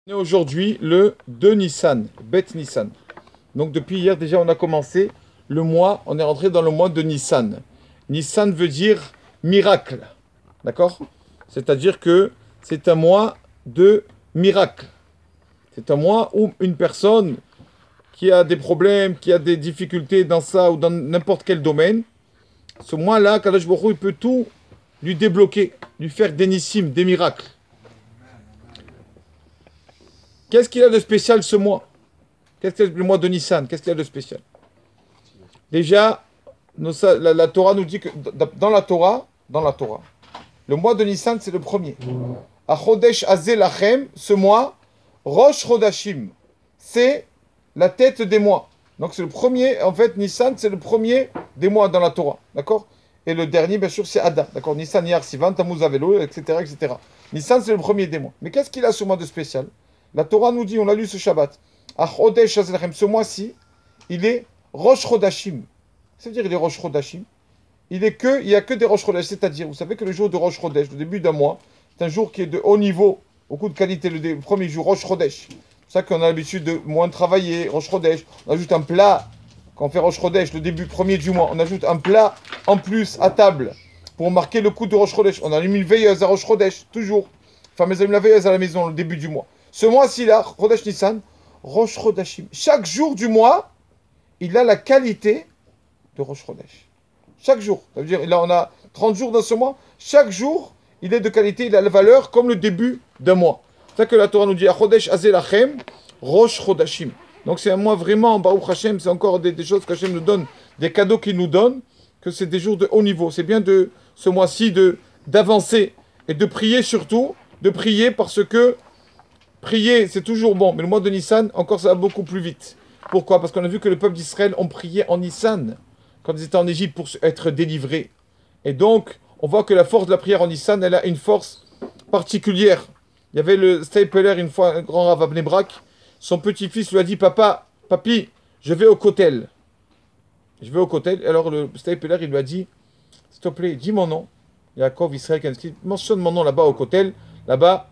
On est aujourd'hui le 2 Nissan, Beth Nissan. Donc depuis hier déjà on a commencé le mois, on est rentré dans le mois de Nissan. Nissan veut dire miracle, d'accord? C'est-à-dire que c'est un mois de miracle. C'est un mois où une personne qui a des problèmes, qui a des difficultés dans ça ou dans n'importe quel domaine, ce mois-là, Kadosh Baruch Hu, il peut tout lui débloquer, lui faire des nissim, des miracles. Qu'est-ce qu'il a de spécial ce mois? Qu'est-ce que le mois de Nissan? Qu'est-ce qu'il a de spécial? Déjà, la Torah nous dit que dans la Torah, le mois de Nissan, c'est le premier. À Chodesh Azeh Lachem, ce mois, Rosh Chodashim, c'est la tête des mois. Donc c'est le premier, en fait, Nissan, c'est le premier des mois dans la Torah, d'accord? Et le dernier, bien sûr, c'est Adar, d'accord? Nissan, Iyar, Sivan, Tammuz, Avelo, etc., etc. Nissan, c'est le premier des mois. Mais qu'est-ce qu'il a ce mois de spécial? La Torah nous dit, on l'a lu ce Shabbat, à Chodesh Azeh Lachem, ce mois-ci, il est Rosh Chodashim. Ça veut dire il est Rosh Chodashim. Il n'y a que des Rosh Chodesh, c'est-à-dire, vous savez que le jour de Rosh Chodesh, le début d'un mois, c'est un jour qui est de haut niveau, beaucoup de qualité, le premier jour, Rosh Chodesh. C'est ça qu'on a l'habitude de moins travailler, Rosh Chodesh. On ajoute un plat, quand on fait Rosh Chodesh, le début premier du mois, on ajoute un plat en plus à table pour marquer le coup de Rosh Chodesh. On allume une veilleuse à Rosh Chodesh, toujours. Enfin, mes amis, la veilleuse à la maison, le début du mois. Ce mois-ci, là, Chodesh Nissan, Rosh Chodashim. Chaque jour du mois, il a la qualité de Rosh Chodesh. Chaque jour. Ça veut dire, là, on a 30 jours dans ce mois. Chaque jour, il est de qualité, il a la valeur comme le début d'un mois. C'est ça que la Torah nous dit, Chodesh Azeh Lachem, Rosh Chodashim. Donc c'est un mois vraiment, Baruch Hashem, c'est encore des choses qu'Hashem nous donne, des cadeaux qu'il nous donne, que c'est des jours de haut niveau. C'est bien de ce mois-ci d'avancer et de prier surtout, de prier parce que prier, c'est toujours bon. Mais le mois de Nissan, encore ça va beaucoup plus vite. Pourquoi? Parce qu'on a vu que le peuple d'Israël ont prié en Nissan, quand ils étaient en Égypte pour être délivrés. Et donc, on voit que la force de la prière en Nissan, elle a une force particulière. Il y avait le Stapler, une fois, un grand Rav à Bnei Brak. Son petit-fils lui a dit, papi, je vais au kotel. Je vais au kotel. Alors le Stapler, il lui a dit, s'il te plaît, dis mon nom. Yaakov, Israël, mentionne mon nom là-bas au kotel. Là-bas,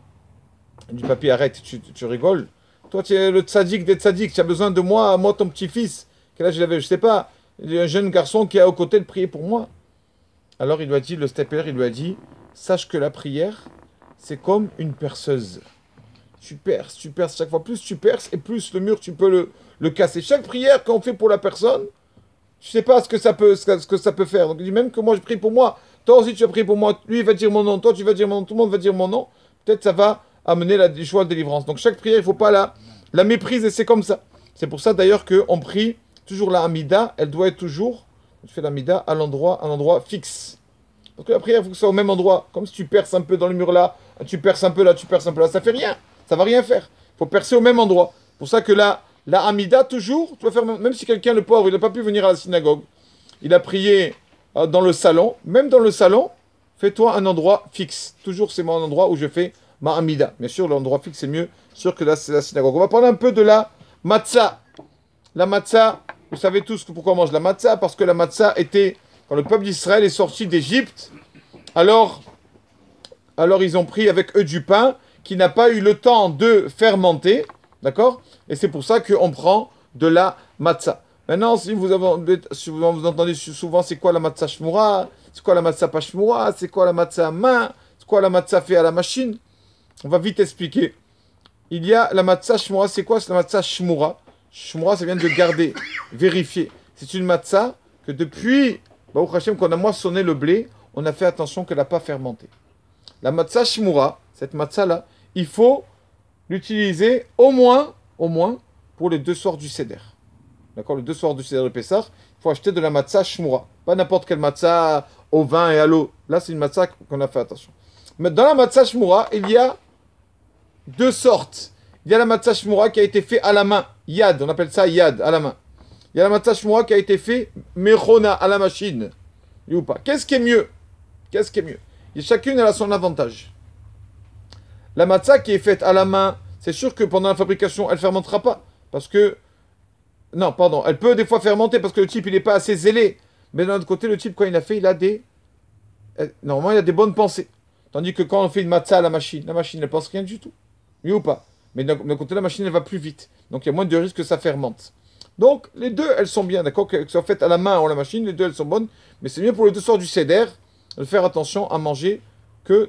il dit, papi, arrête, tu rigoles. Toi, tu es le tzaddik des tzaddiks. Tu as besoin de moi ton petit-fils. Quel âge il avait? Je sais pas. Il y a un jeune garçon qui est au kotel prier pour moi. Alors il lui a dit, le Stapler, il lui a dit, sache que la prière, c'est comme une perceuse. Tu perces chaque fois. Plus tu perces et plus le mur, tu peux le casser. Chaque prière qu'on fait pour la personne, je ne sais pas ce que ça peut faire. Donc il dit, même que moi je prie pour moi, toi aussi tu as prié pour moi, lui il va dire mon nom, toi tu vas dire mon nom, tout le monde va dire mon nom. Peut-être ça va amener la joie de délivrance. Donc chaque prière, il ne faut pas la mépriser, c'est comme ça. C'est pour ça d'ailleurs qu'on prie toujours la Hamida, elle doit être toujours, tu fais la Hamida à un endroit fixe. Parce que la prière, il faut que ce soit au même endroit. Comme si tu perces un peu dans le mur là, tu perces un peu là, tu perces un peu là, ça fait rien. Ça va rien faire. Il faut percer au même endroit. C'est pour ça que la Hamida, toujours, tu vas faire, même si quelqu'un, le pauvre, il n'a pas pu venir à la synagogue, il a prié dans le salon, même dans le salon, fais-toi un endroit fixe. Toujours, c'est mon endroit où je fais ma Hamida. Bien sûr, l'endroit fixe, c'est mieux, sûr que là, c'est la synagogue. On va parler un peu de la matzah. La matzah, vous savez tous pourquoi on mange la matzah, parce que la matzah était, quand le peuple d'Israël est sorti d'Égypte, alors ils ont pris avec eux du pain qui n'a pas eu le temps de fermenter, d'accord? Et c'est pour ça qu'on prend de la matzah. Maintenant, si vous entendez souvent, c'est quoi la matzah shmura? C'est quoi la matzah pas shmura? C'est quoi la matzah à main? C'est quoi la matzah fait à la machine? On va vite expliquer. Il y a la matzah shmura. C'est quoi la matzah shmura? Shmura, ça vient de garder, vérifier. C'est une matzah que depuis, Baruch Hashem, qu'on a moissonné le blé, on a fait attention qu'elle n'a pas fermenté. La matzah shmura, cette matzah-là, il faut l'utiliser au moins, pour les 2 soirs du Seder. D'accord? Les 2 soirs du Seder de Pessah, il faut acheter de la matzah shmura. Pas n'importe quelle matzah au vin et à l'eau. Là, c'est une matzah qu'on a fait attention. Mais dans la matzah shmura, il y a 2 sortes. Il y a la matzah shmura qui a été fait à la main. Yad, on appelle ça yad, à la main. Il y a la matzah shmura qui a été fait mechona, à la machine. Ou pas. Qu'est-ce qui est mieux? Et chacune, elle a son avantage. La matzah qui est faite à la main, c'est sûr que pendant la fabrication, elle ne fermentera pas. Parce que... Non, pardon. Elle peut des fois fermenter parce que le type, il n'est pas assez zélé. Mais d'un autre côté, le type, quand il a fait, il a des... Normalement, il a des bonnes pensées. Tandis que quand on fait une matzah à la machine ne pense rien du tout. Oui ou pas? mais d'un côté, la machine, elle va plus vite. Donc, il y a moins de risque que ça fermente. Donc, les deux, elles sont bien, d'accord? Qu'elles soient faites à la main ou à la machine, les deux, elles sont bonnes. Mais c'est mieux pour les deux sortes du seder de faire attention à manger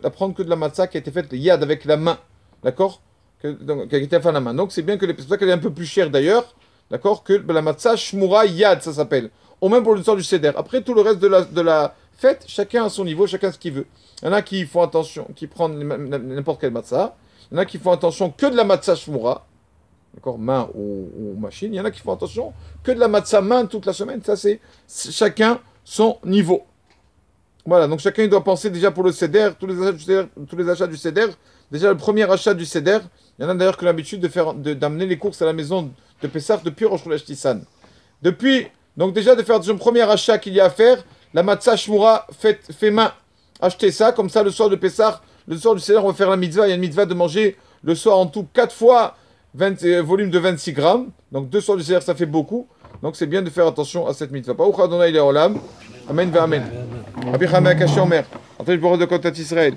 d'apprendre que de la matzah qui a été faite yad avec la main, d'accord? Qui a été faite à la main. Donc, c'est bien que c'est pour ça qu'elle est un peu plus chère d'ailleurs, d'accord? Que la matzah shmura yad, ça s'appelle. Au même pour le sort du seder. Après, tout le reste de la fête, chacun à son niveau, chacun ce qu'il veut. Il y en a qui font attention, qui prennent n'importe quelle matzah. Il y en a qui font attention que de la matzah shmura, d'accord, main ou machine. Il y en a qui font attention que de la matzah main toute la semaine. Ça, c'est chacun son niveau. Voilà, donc chacun il doit penser déjà pour le seder, tous les achats du seder. Déjà, le premier achat du seder, il y en a d'ailleurs que l'habitude d'amener les courses à la maison de Pessah depuis Rosh Chodesh Nissan. Donc déjà, de faire le premier achat qu'il y a à faire, la matzah shmura fait main. Achetez ça, comme ça, le soir de Pessah, le soir du seder, on va faire la mitzvah. Il y a une mitzvah de manger le soir en tout 4 fois volume de 26 grammes. Donc 2 soirs du seder, ça fait beaucoup. Donc c'est bien de faire attention à cette mitzvah. Baruch Adonai Le'olam. Amen ve'amen. Rabbi Chama Akashi Omer. En fait, je de Kotat Israël.